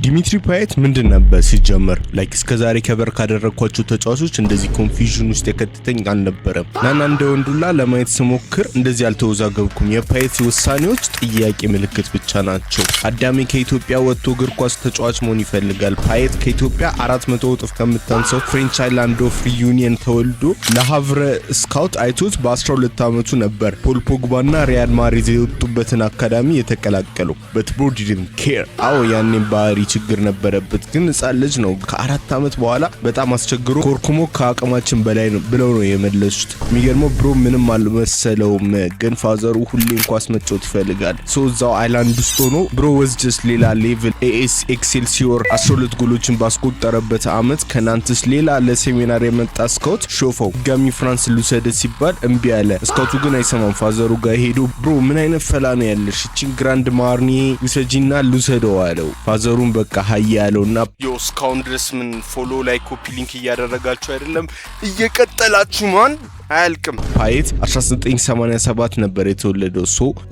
ዲሚትሪ ፓየት ምንድን ነበር ሲጀመር? ላይክ እስከዛሬ ከበር ካደረኳቸው ተጫዋቾች እንደዚህ ኮንፊውዥን ውስጥ የከተተኝ አልነበረም። ናና እንደ ወንዱላ ለማየት ስሞክር እንደዚህ አልተወዛገብኩም። የፓየት ውሳኔዎች ጥያቄ ምልክት ብቻ ናቸው። አዳሜ ከኢትዮጵያ ወጥቶ እግር ኳስ ተጫዋች መሆን ይፈልጋል። ፓየት ከኢትዮጵያ 400 እጥፍ ከምታንሰው ፍሬንች አይላንድ ኦፍ ሪዩኒየን ተወልዶ ለሃቭረ ስካውት አይቶት በ12 ዓመቱ ነበር ፖል ፖግባና ሪያል ማድሪድ የወጡበትን አካዳሚ የተቀላቀለው። በት ብሮ ዲድንት ኬር። አዎ ያኔ ባህሪ ችግር ነበረበት፣ ግን ህፃን ልጅ ነው። ከ4 ዓመት በኋላ በጣም አስቸግሮ ኮርኩሞ ከአቅማችን በላይ ነው ብለው ነው የመለሱት። የሚገርመው ብሮ ምንም አልመሰለውም፣ ግን ፋዘሩ ሁሌም ኳስ መጫወት ይፈልጋል። እዛው አይላንድ ውስጥ ሆኖ ብሮ ወዝ ጀስት ሌላ ሌቭል። ኤኤስ ኤክሴልሲዮር 12 ጎሎችን ባስቆጠረበት አመት ከናንትስ ሌላ ለሴሚናር የመጣ ስካውት ሾፈው ድጋሚ ፍራንስ ልውሰድ ሲባል እምቢ አለ። ስካውቱ ግን አይሰማም። ፋዘሩ ጋር ሄዶ ብሮ ምን አይነት ፈላ ነው ያለሽ? እቺን ግራንድ ማርኒ ውሰጂና ልውሰደው አለው። ፋዘሩን በቃ ሀይ ያለውና እስካሁን ድረስ ምን ፎሎ ላይ ኮፒ ሊንክ እያደረጋችሁ አይደለም? እየቀጠላችሁ ማን አያልቅም። ፓየት 1987 ነበር የተወለደው።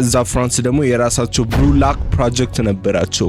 እዛ ፍራንስ ደግሞ የራሳቸው ብሉ ላክ ፕሮጀክት ነበራቸው።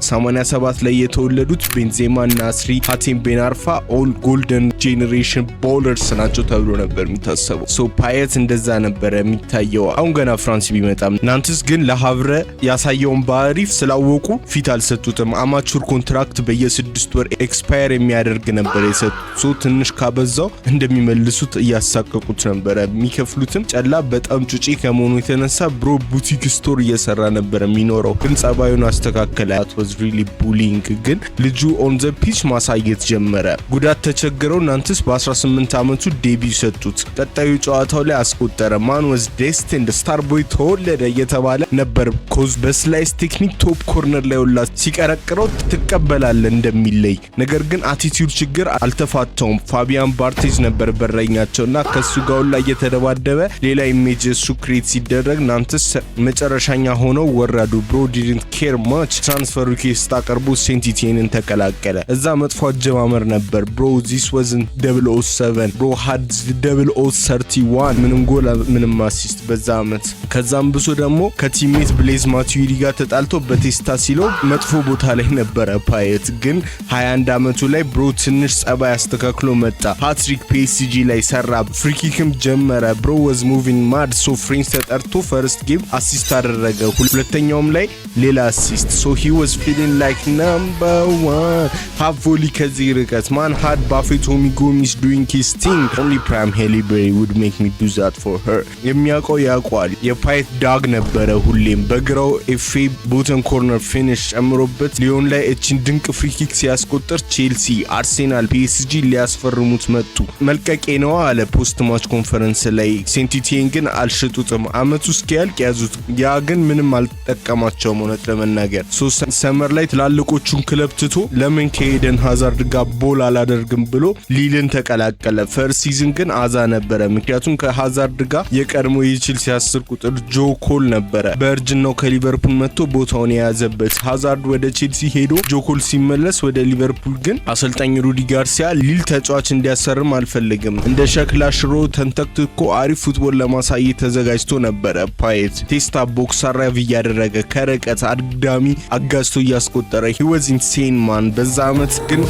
87 ላይ የተወለዱት ቤንዜማ፣ ናስሪ፣ ሀቴም ቤናርፋ ኦል ጎልደን ጄኔሬሽን ቦለርስ ናቸው ተብሎ ነበር የሚታሰበው። ፓየት እንደዛ ነበረ የሚታየው አሁን ገና ፍራንስ ቢመጣም። ናንትስ ግን ለሃቭረ ያሳየውን ባህሪ ስላወቁ ፊት አልሰጡትም። አማቹር ኮንትራክት በየ6 ወር ኤክስፓየር የሚያደርግ ነበር የሰጡት። ትንሽ ካበዛው እንደሚመልሱት እያሳቀቁ ነበር። የሚከፍሉትም ጨላ በጣም ጩጪ ከመሆኑ የተነሳ ብሮ ቡቲክ ስቶር እየሰራ ነበር የሚኖረው። ግን ጸባዩን አስተካከለ። that was really bullying። ግን ልጁ ኦን ዘ ፒች ማሳየት ጀመረ። ጉዳት ተቸግረው ናንትስ በ18 ዓመቱ ዴቢው ሰጡት። ቀጣዩ ጨዋታው ላይ አስቆጠረ። ማን was destined ስታር ቦይ ተወለደ እየተባለ ነበር። ኮዝ በስላይስ ቴክኒክ ቶፕ ኮርነር ላይ ወላ ሲቀረቅረው ትቀበላለ እንደሚለይ። ነገር ግን አቲቲዩድ ችግር አልተፋታውም። ፋቢያን ባርቴዝ ነበር በረኛቸውና ከሱ ጋር ላይ የተደባደበ ሌላ ኢሜጅ እሱ ክሬት ሲደረግ ናንትስ መጨረሻኛ ሆነው ወራዱ። ብሮ ዲድንት ኬር ማች። ትራንስፈር ሪኩዌስት አቀርቦ ሴንት ኢቲየንን ተቀላቀለ። እዛ መጥፎ አጀማመር ነበር። ብሮ this wasn't 007 ብሮ had 0031 ምንም ጎል ምንም አሲስት በዛ አመት። ከዛም ብሶ ደግሞ ከቲሜት ብሌዝ ማቲዩሪ ጋር ተጣልቶ በቴስታ ሲለው መጥፎ ቦታ ላይ ነበረ። ፓየት ግን 21 ዓመቱ ላይ ብሮ ትንሽ ጸባይ አስተካክሎ መጣ። ሃትሪክ ፒኤስጂ ላይ ሰራ። ፍሪኪክም ጀመረ። ብሮ was moving mad። ፍሬንች ተጠርቶ ፈርስት ጌም አሲስት አደረገ። ሁለተኛውም ላይ ሌላ አሲስት። he was feeling like number 1 half volley ከዚህ ርቀት ማን had Buffett Gomis doing his thing. only Prime Halle Berry would make me do that for her። የሚያውቀው ያውቀዋል። የፓየት ዳግ ነበረ። ሁሌም በግራው ኤፍኤ ቦተን ኮርነር ፊኒሽ ጨምሮበት ሊዮን ላይ እቺን ድንቅ ፍሪኪክ ሲያስቆጥር ቼልሲ፣ አርሴናል፣ ፒኤስጂ ሊያስፈርሙት መጡ። መልቀቄ ነው አለ ፖስት ማች ኮንፈረንስ ላይ። ሴንት ኢቲየን ግን አልሸጡትም። አመቱ እስኪያልቅ ያዙት። ያ ግን ምንም አልተጠቀማቸውም እውነት ለመናገር። ሰመር ላይ ትላልቆቹን ክለብ ትቶ ለምን ከኤደን ሃዛርድ ጋር ቦል አላደርግም ብሎ ሊልን ተቀላቀለ። ፈርስት ሲዝን ግን አዛ ነበረ፣ ምክንያቱም ከሃዛርድ ጋር የቀድሞ የቼልሲ 10 ቁጥር ጆ ኮል ነበረ። በእርጅናው ከሊቨርፑል መጥቶ ቦታውን የያዘበት። ሃዛርድ ወደ ቼልሲ ሄዶ ጆ ኮል ሲመለስ ወደ ሊቨርፑል ግን አሰልጣኝ ሩዲ ጋርሲያ ሊል ተጫዋች እንዲያሰርም አልፈልግም እንደ ሸክላ ሽሮ ተንተክትኮ አሪፍ ፉትቦል ለማሳየት ተዘጋጅቶ ነበረ። ፓየት ቴስታ ቦክስ አራቭ እያደረገ ከረቀት አድጋሚ አጋስቶ እያስቆጠረ he was insane man። በዛ አመት ግን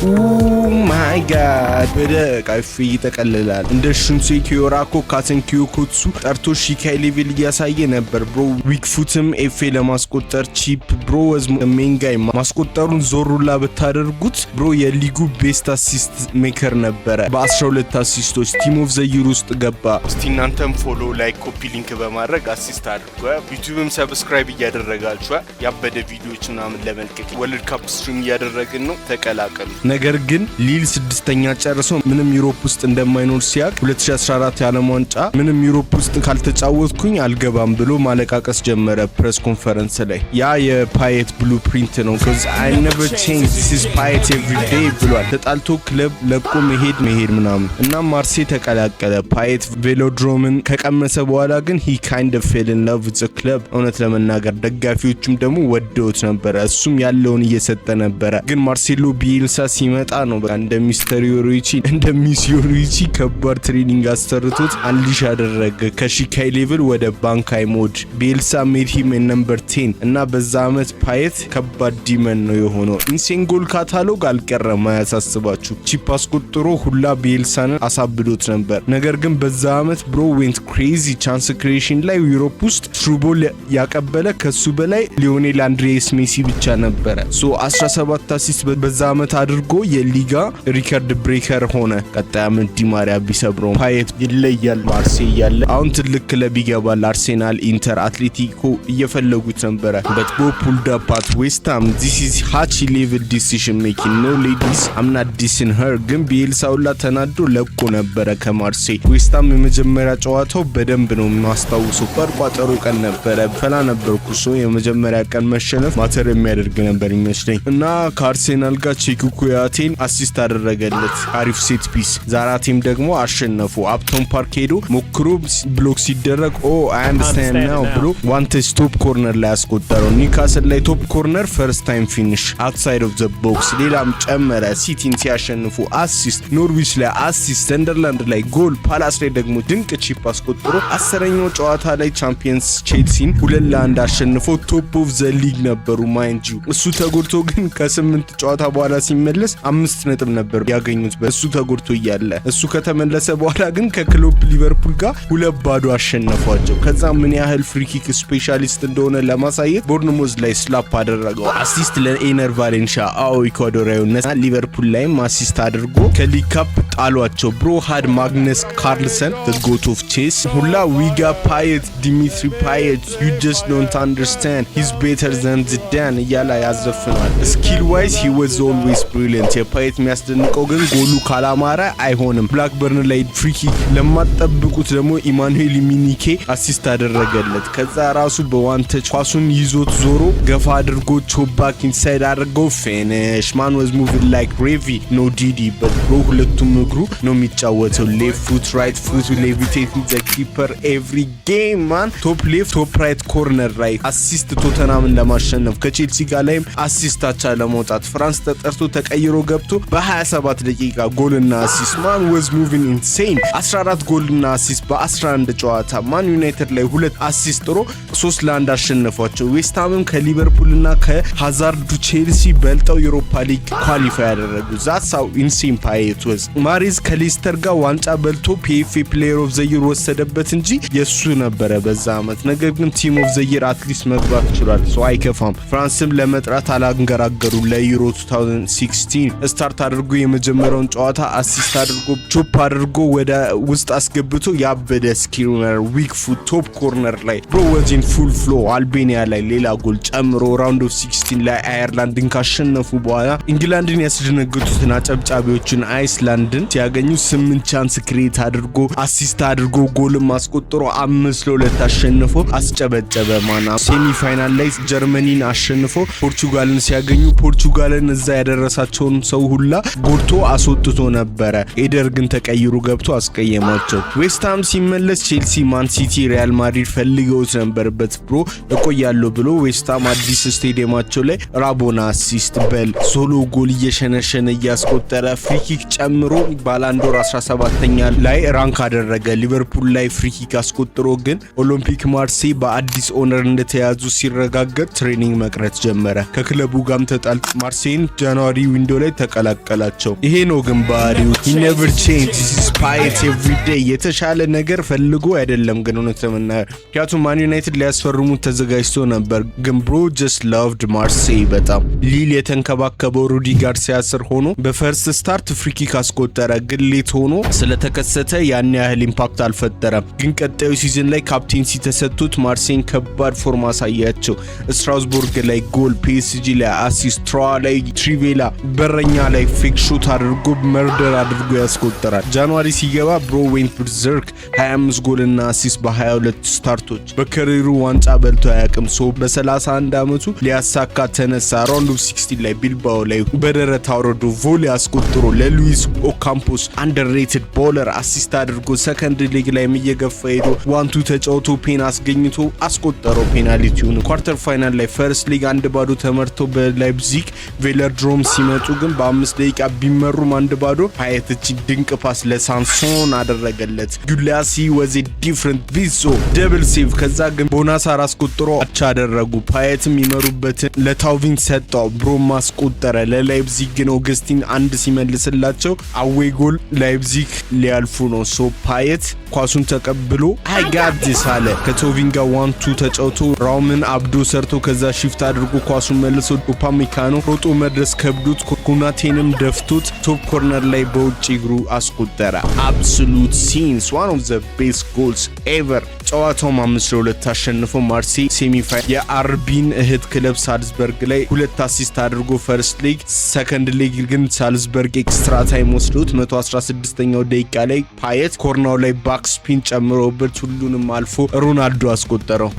ማይ ጋድ በደቃፊ ይተቀልላል። እንደ ሽንሴ ኪዮራኮ ካተንኪዮ ኮትሱ ጠርቶ ሺካይ ሌቭል እያሳየ ነበር። ብሮ ዊክ ፉትም ኤፍኤ ለማስቆጠር ቺፕ ብሮ was main guy። ማስቆጠሩን ዞሩላ በታደርጉት ብሮ የሊጉ ቤስት አሲስት ሜከር ነበረ በ12 አሲስቶች። ቲም ኦፍ ዘ ይር ውስጥ ገባ። እስቲ እናንተም ፎሎ ላይክ ኮፒ ሊንክ በማድረግ አሲስት አድርጉ። ዩቲዩብም ሰብስክራይብ እያደረጋችሁ ያበደ ቪዲዮዎች ምናምን ለመልቀቅ ወርልድ ካፕ ስትሪም እያደረግን ነው፣ ተቀላቀሉ። ነገር ግን ሊል 6ኛ ጨርሶ ምንም ዩሮፕ ውስጥ እንደማይኖር ሲያቅ 2014 የዓለም ዋንጫ ምንም ዩሮፕ ውስጥ ካልተጫወትኩኝ አልገባም ብሎ ማለቃቀስ ጀመረ ፕሬስ ኮንፈረንስ ላይ። ያ የፓየት ብሉፕሪንት ነው። cuz I never change, this is Payet every day ብሏል። ተጣልቶ ክለብ ለቆ መሄድ ምናምን እና ማርሴይ ተቀላቀለ። ፓየት ቬሎድሮምን ከቀመሰ በኋላ ግን he kind of fell in love with the club። እውነት ለመናገር ደጋፊዎቹም ደግሞ ወደውት ነበር። እሱም ያለውን እየሰጠ ነበር። ግን ማርሴሎ ቢኤልሳ ሲመጣ ነው በቃ እንደ ሚስተር ዮሪቺ ከባድ ትሬኒንግ አሰርቶት አንሊሽ አደረገ ከሺካይ ሌቭል ወደ ባንካይ ሞድ። ቢኤልሳ ሜድ ሂም ነምበር 10 እና በዛ አመት ፓየት ከባድ ዲመን ነው የሆነው። ኢንሴን ጎል ካታሎግ አልቀረም አያሳስባችሁ። ቺፕ አስቆጥሮ ሁላ ቢኤልሳን አሳብዶት ነበር። ነገር ግን በዛ አመት ብሮ ዌንት ክሬዚ። ቻንስ ክሪኤሽን ላይ ዩሮፕ ውስጥ ትሩቦል ያቀበለ ከሱ በላይ ሊዮኔል አንድሬስ ሜሲ ብቻ ነበረ። 17 አሲስት በዛ አመት አድርጎ የሊጋ ሪከርድ ብሬከር ሆነ። ቀጣይ አመት ዲማሪያ ቢሰብረው ፓየት ይለያል። ማርሴይ ያለ አሁን ትልቅ ክለብ ይገባል። አርሴናል፣ ኢንተር፣ አትሌቲኮ እየፈለጉት ነበረ። but go pulled up at West Ham. This is hachi level decision making. No ladies, I'm not dissing her. ግን ቢኤልሳውላ ተናዶ ለቆ ነበረ ከማርሴይ። ዌስታም የመጀመሪያ ጨዋታው በደንብ ነው ማስታውሰው። ቋጠሮ ቀን ነበረ። ፈላ ነበርኩ ሰው የመጀመሪያ ቀን መሸነፍ ማተር የሚያደርግ ነበር ይመስለኝ እና ከአርሴናል ጋር ቼኩ ኩያቴን አሲስት አደረገለት። አሪፍ ሴት ፒስ። ዛራቴም ደግሞ አሸነፉ። አፕቶን ፓርክ ሄዶ ሞክሮ ብሎክ ሲደረግ አይ አንደርስታንድ ናው ብሎ ዋን ተች ቶፕ ኮርነር ላይ አስቆጠረው። ኒውካስል ላይ ቶፕ ኮርነር ፈርስት ታይም ፊኒሽ አውትሳይድ ኦፍ ዘ ቦክስ። ሌላም ጨመረ። ሲቲን ሲያሸንፉ አሲስት፣ ኖርዊች ላይ አሲስት፣ ሰንደርላንድ ላይ ጎል፣ ፓላስ ላይ ደግሞ ድንቅ ቺፕ አስቆጥሮ 10ኛው ጨዋታ ላይ ቻምፒየንስ ቼልሲን 2-1 አሸንፎ ቶፕ ኦፍ ዘ ሊግ ነበሩ ማይንድ ዩ። እሱ ተጎድቶ ግን ከ8 ጨዋታ በኋላ ሲመለስ 5 ነጥብ ነበር ያገኙት በእሱ ተጎድቶ እያለ። እሱ ከተመለሰ በኋላ ግን ከክሎፕ ሊቨርፑል ጋር 2-0 አሸነፏቸው። ከዛ ምን ያህል ፍሪኪክ ስፔሻሊስት እንደሆነ ለማሳየት ቦርንሞዝ ላይ ስላፕ አደረገው። አሲስት ለኤነር ቫሌንሺያ ኢኳዶሪያዊነት ሊቨርፑል ላይም አሲስት አድርጎ ከሊግ ካፕ ጣሏቸው። ብሮ ሃድ ማግነስ ካርልሰን the goat of chess ሁላ ዊጋ ፓየት ዲሚትሪ ፓየት you just don't understand he's better than Zidane እያላ ያዘፍናል። ስኪል ዋይዝ he was always brilliant። የፓየት የሚያስደንቀው ግን ጎሉ ካላማረ አይሆንም። ብላክበርን ላይ ፍሪኪክ ለማጠብቁት ደግሞ ኢማኑኤል ሚኒኬ አሲስት አደረገለት። ከዛ ራሱ በዋን ተች ኳሱን ይዞት ዞሮ ገፋ አድርጎ ቾባክ ኢንሳይድ አድርገው ፊኒሽ። ማን was moving like Revy no Didi but bro ሁለቱም እግሩ ነው የሚጫወተው። ሌፍት ፉት ራይት ፉት ሌቪቴቲንግ ዘ ኪፐር ኤቭሪ ጌም ማን ቶፕ ሌፍት ቶፕ ራይት ኮርነር ላይ አሲስት ቶተናምን ለማሸነፍ ከቼልሲ ጋር ላይም አሲስት አቻ ለመውጣት ፍራንስ ተጠርቶ ተቀይሮ ገብቶ በ27 ደቂቃ ጎልና አሲስት። ማን was moving insane 14 ጎልና አሲስት በ11 ጨዋታ። ማን ዩናይትድ ላይ 2 አሲስት ጥሮ 3-1 አሸነፏቸው። ዌስትሃምም ከሊቨርፑልና ከሃዛርዱ ቼልሲ በልጠው ዩሮፓ ሊግ ኳሊፋይ ያደረጉ። ዛሳው ኢንሴን ፓየት ወዝ ማሪዝ ከሌስተር ጋር ዋንጫ በልቶ ፒኤፍኤ ፕሌየር ኦፍ ዘ ይር ወሰደበት እንጂ የሱ ነበረ በዛ አመት። ነገር ግን ቲም ኦፍ ዘ ይር አትሊስት መግባት ይችላል ሰው አይከፋም። ፍራንስም ለመጥራት አላንገራገሩ። ለዩሮ 2016 ስታርት አድርጎ የመጀመሪያውን ጨዋታ አሲስት አድርጎ ቾፕ አድርጎ ወደ ውስጥ አስገብቶ ያበደ ስኪልነር ዊክ ፉት ቶፕ ኮርነር ላይ ብሮ ወዚን ፉል ፍሎ። አልቤኒያ ላይ ሌላ ጎል ጨምሮ ራውንድ ኦፍ 16 ላይ አየርላንድን ካሸነፉ በኋላ ኢንግላንድን ያስደነገጡትን አጨብጫቢዎችን አይስላንድን ሲያገኙ 8 ቻንስ ክሬት አድርጎ አሲስት አድርጎ ጎልም አስቆጥሮ 5-2 አሸንፎ አስጨበጨበ። ማና ሴሚ ፋይናል ላይ ጀርመኒን አሸንፎ ፖርቹጋልን ሲያገኙ ፖርቹጋልን እዛ ያደረሳቸውን ሰው ሁላ ጎድቶ አስወጥቶ ነበረ። ኤደር ግን ተቀይሮ ገብቶ አስቀየማቸው። ዌስትሃም ሲመለስ ቼልሲ፣ ማን ሲቲ፣ ሪያል ማድሪድ ፈልገውት ነበርበት ብሮ እቆያለሁ ብሎ ዌስትሃም አዲስ ስቴዲየማቸው ላይ ራቦና አሲስት በል ሶሎ ጎል እየሸነሸነ እያስቆጠረ ፍሪኪክ ጨምሮ ባላንዶር 17ኛ ላይ ራንክ አደረገ። ሊቨርፑል ላይ ፍሪኪክ አስቆጥሮ ግን ኦሎምፒክ ማርሴይ በአዲስ ኦነር እንደተያዙ ሲረጋገጥ ትሬኒንግ መቅረት ጀመረ። ከክለቡ ጋርም ተጣል ማርሴይን ጃንዋሪ ዊንዶ ላይ ተቀላቀላቸው። ይሄ ነው ግን ባህሪው he never change this is Payet every day። የተሻለ ነገር ፈልጎ አይደለም ግን እውነት ለመናገር ምክንያቱም ማን ዩናይትድ ሊያስፈርሙት ተዘጋጅቶ ነበር ግን ብሮ just loved ማርሴይ በጣም። ሊል የተንከባከበው ሩዲ ጋርሲያ ስር ሆኖ በፈርስት ስታርት ፍሪኪክ አስቆጠረ ግን ሌት ሆኖ ስለተከሰተ ያን ያህል ኢምፓክት አልፈጠረም። ግን ቀጣዩ ሲዝን ላይ ካፕቴንሲ ተሰጥቶት ማርሴይን ከባድ ፎርም አሳያቸው። ስትራስቡርግ ላይ ጎል፣ ፒኤስጂ ላይ አሲስት፣ ትሮዋ ላይ ትሪቬላ በረኛ ላይ ፌክ ሾት አድርጎ መርደር አድርጎ ያስቆጠራል። ጃንዋሪ ሲገባ ብሮ ዌንት ብርዘርክ 25 ጎልና አሲስት በ22 ስታርቶች። በከሪሩ ዋንጫ በልቶ አያውቅም። በ31 አመቱ ሊያሳካ ተነሳ። ራውንድ ኦፍ 16 ላይ ቢልባኦ ላይ በደረት አውርዶ ቮሊ አስቆጥሮ ለሉዊስ ኦካ ካምፖስ አንደርሬትድ ቦለር አሲስት አድርጎ ሰከንድ ሊግ ላይ እየገፋ ሄዶ ዋንቱ ተጫውቶ ፔን አስገኝቶ አስቆጠረው ፔናልቲውን። ኳርተር ፋይናል ላይ ፈርስት ሊግ 1-0 ተመርቶ በላይፕዚግ ቬሎድሮም ሲመጡ ግን በ5 ደቂቃ ቢመሩም 1-0 ፓየት እቺ ድንቅ ፓስ ለሳንሶን አደረገለት። ጉላሲ ወዜ ዲፍረንት ቪዞ ደብል ሴቭ። ከዛ ግን ቦናሳር አስቆጥሮ አቻ አደረጉ። ፓየትም ይመሩበትን ለታውቪን ሰጠው፣ ብሮም ማስቆጠረ። ለላይፕዚግ ግን ኦገስቲን አንድ ሲመልስላቸው አዌ ጎል ላይፕዚግ ሊያልፉ ነው። ሶ ፓየት ኳሱን ተቀብሎ አይጋድስ አለ። ከቶቪን ጋር 1-2 ተጫውቶ ራውምን አብዶ ሰርቶ ከዛ ሺፍት አድርጎ ኳሱን መልሶ ኡፓሜካኖ ሮጦ መድረስ ከብዶት ኮናቴንም ደፍቶት ቶፕ ኮርነር ላይ በውጭ እግሩ አስቆጠረ። አብሶሉት ሲንስ ዋን ኦፍ ዘ ቤስት ጎልስ ኤቨር። ጨዋታው 5-2 አሸንፎ ማርሴይ ሴሚፋይናል የአርቢን እህት ክለብ ሳልዝበርግ ላይ 2 አሲስት አድርጎ ፈርስት ሊግ፣ ሰከንድ ሊግ ግን ሳልዝበርግ ኤክስትራ ታይም ወስዶት 116ኛው ደቂቃ ላይ ፓየት ኮርናው ላይ ባክ ስፒን ጨምሮበት ሁሉንም አልፎ ሮናልዶ አስቆጠረው።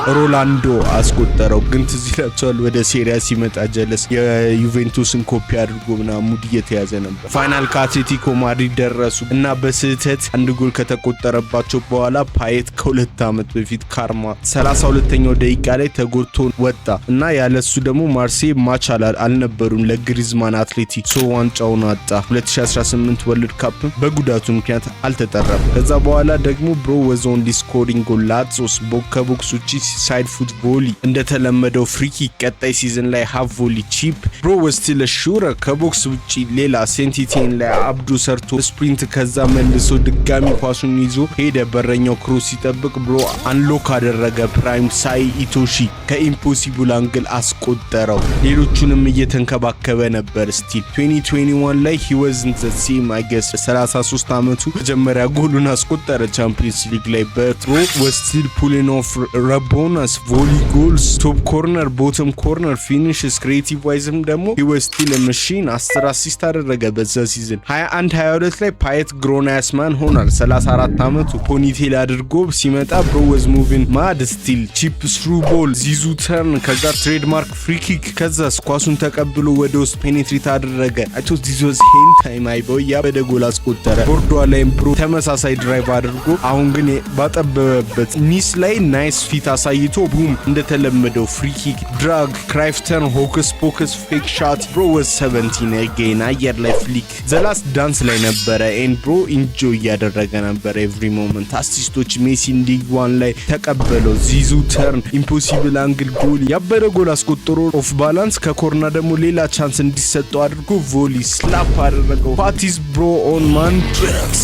ሮላንዶ አስቆጠረው። ግን ትዝ ይላችኋል ወደ ሴሪያ ሲመጣ ጀለስ የዩቬንቱስን ኮፒ አድርጎ ሙድ እየተያዘ ነበር። ፋይናል ከአትሌቲኮ ማድሪድ ደረሱ እና በስህተት አንድ ጎል ከተቆጠረባቸው በኋላ ፓየት ከ2 ዓመት በፊት ካርማ 32ኛው ደቂቃ ላይ ተጎድቶ ወጣ እና ያለሱ ደግሞ ማርሴይ ማች አልነበሩም ለግሪዝማን አትሌቲክ ሶ ዋንጫውን አጣ። 2018 ወርልድ ካፕ በጉዳቱ ምክንያት አልተጠራም። ከዛ በኋላ ደግሞ ብሮ was only scoring goal ላትሶስ ከቦክስ ውጪ ሳይድ ፉት ቮሊ እንደተለመደው ፍሪኪ ቀጣይ ሲዝን ላይ ሃፍ ቮሊ ቺፕ ብሮ was still a shooter ከቦክስ ውጪ ሌላ ሴንቲቲን ላይ አብዱ ሰርቶ ስፕሪንት ከዛ መልሶ ድጋሚ ኳሱን ይዞ ሄደ። በረኛው ክሮስ ሲጠብቅ ብሮ አንሎክ አደረገ። ፕራይም ሳይ ኢቶሺ ከኢምፖሲብል አንግል አስቆጠረው። ሌሎቹንም እየተንከባከበ ነበር። ስቲል 2021 ላይ he wasn't the same I guess 33 ዓመቱ መጀመሪያ ጎሉን አስቆጠረ ቻምፒየንስ ሊግ ላይ። በትሮ was still pulling off ረቦናስ ቮሊ ጎልስ ቶፕ ኮርነር ቦተም ኮርነር ፊኒሽስ ክሬቲቭ ዋይዝም ደግሞ he was still a machine 10 አሲስት አደረገ በዛ ሲዝን። 21-22 ላይ ፓየት ግሮን አስ ማን ሆኗል። 34 ዓመቱ ፖኒቴል አድርጎ ሲመጣ ብሮ was moving mad still ቺፕ ስሩ ቦል ዚዙ ተርን ከዛ ትሬድማርክ ፍሪ ኪክ ከዛ ኳሱን ተቀብሎ ወደ ውስጥ ፔኔትሬት አደረገ። I thought this was him time አይቦያ በደ ጎል አስቆጠረ። ቦርዷ ላይም ብሮ ተመሳሳይ ድራይቭ አድርጎ አሁን ግን ባጠበበበት ኒስ ላይ ናይስ ፊት አሳይቶ ቡም እንደተለመደው ፍሪ ኪክ ድራግ ክራይፍተን ሆክስ ፖክስ ፌክ ሻት ብሮ was 17 again አየር ላይ ፍሊክ ዘላስ ዳንስ ላይ ነበረ ኤንድ ብሮ ኢንጆይ እያደረገ ነበር ኤቭሪ ሞመንት። አሲስቶች ሜሲ ሊግ 1 ላይ ተቀበለው። ዚዙ ተርን ኢምፖሲብል አንግል ጎል ያበረ ጎል አስቆጥሮ ኦፍ ባላንስ ከኮርና ደግሞ ሌላ ቻንስ እንዲሰጠው አድርጎ ቮሊ ስላፕ አደረገው። ፓቲስ ብሮ ኦን ማን ድረግስ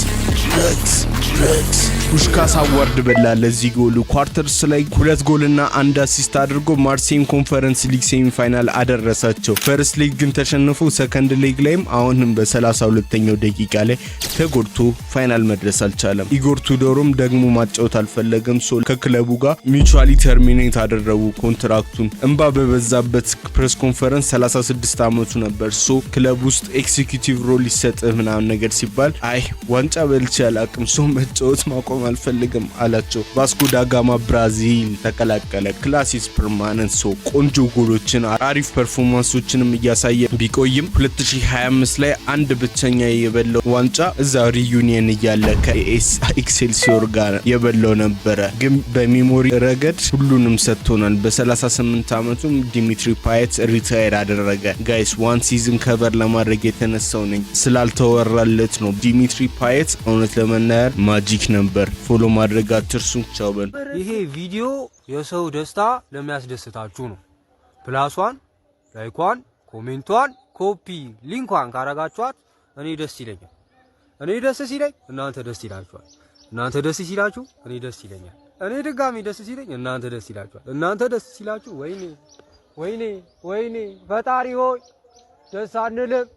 ፑሽካስ አዋርድ በላ ለዚህ ጎሉ። ኳርተርስ ላይ 2 ጎልና 1 አሲስት አድርጎ ማርሴይን ኮንፈረንስ ሊግ ሴሚፋይናል አደረሳቸው። ፈርስት ሊግ ግን ተሸንፎ ሰከንድ ሊግ ላይም አሁንም በ32ኛው ደቂቃ ላይ ተጎድቶ ፋይናል መድረስ አልቻለም። ኢጎር ቱዶርም ደግሞ ማጫወት አልፈለገም። ሶ ከክለቡ ጋር ሚቹአሊ ተርሚኔት አደረጉ ኮንትራክቱን። እንባ በበዛበት ፕሬስ ኮንፈረንስ 36 ዓመቱ ነበር። ሶ ክለብ ውስጥ ኤክዚኪዩቲቭ ሮል ሊሰጥህ ምናምን ነገር ሲባል አይ ዋንጫ በልቼ አላቅም ሶ መጫወት ማቆም አልፈልግም አላቸው። ቫስኮ ዳጋማ ብራዚል ተቀላቀለ። ክላሲስ ፐርማነንት ሶ ቆንጆ ጎሎችን አሪፍ ፐርፎርማንሶችንም እያሳየ ቢቆይም 2025 ላይ አንድ ብቸኛ የበለው ዋንጫ እዛ ሪዩኒየን እያለ ከኤስ ኤክሴልሲዮር ጋር የበለው ነበረ። ግን በሜሞሪ ረገድ ሁሉንም ሰጥቶናል። በ38 ዓመቱ ዲሚትሪ ፓየት ሪታየር አደረገ። ጋይስ ዋን ሲዝን ከቨር ለማድረግ የተነሳው ነኝ ስላልተወራለት ነው። ዲሚትሪ ፓየት እውነት ለመናገር ማጂክ ነበር። ፎሎ ማድረግ አትርሱ። ቻው በል። ይሄ ቪዲዮ የሰው ደስታ ለሚያስደስታችሁ ነው። ፕላሷን፣ ላይኳን፣ ኮሜንቷን፣ ኮፒ ሊንኳን ካረጋችኋት እኔ ደስ ይለኛል። እኔ ደስ ሲለኝ እናንተ ደስ ይላችኋል። እናንተ ደስ ሲላችሁ እኔ ደስ ይለኛል። እኔ ድጋሚ ደስ ሲለኝ እናንተ ደስ ይላችኋል። እናንተ ደስ ሲላችሁ ወይኔ ፈጣሪ ሆይ ደስ አንልም።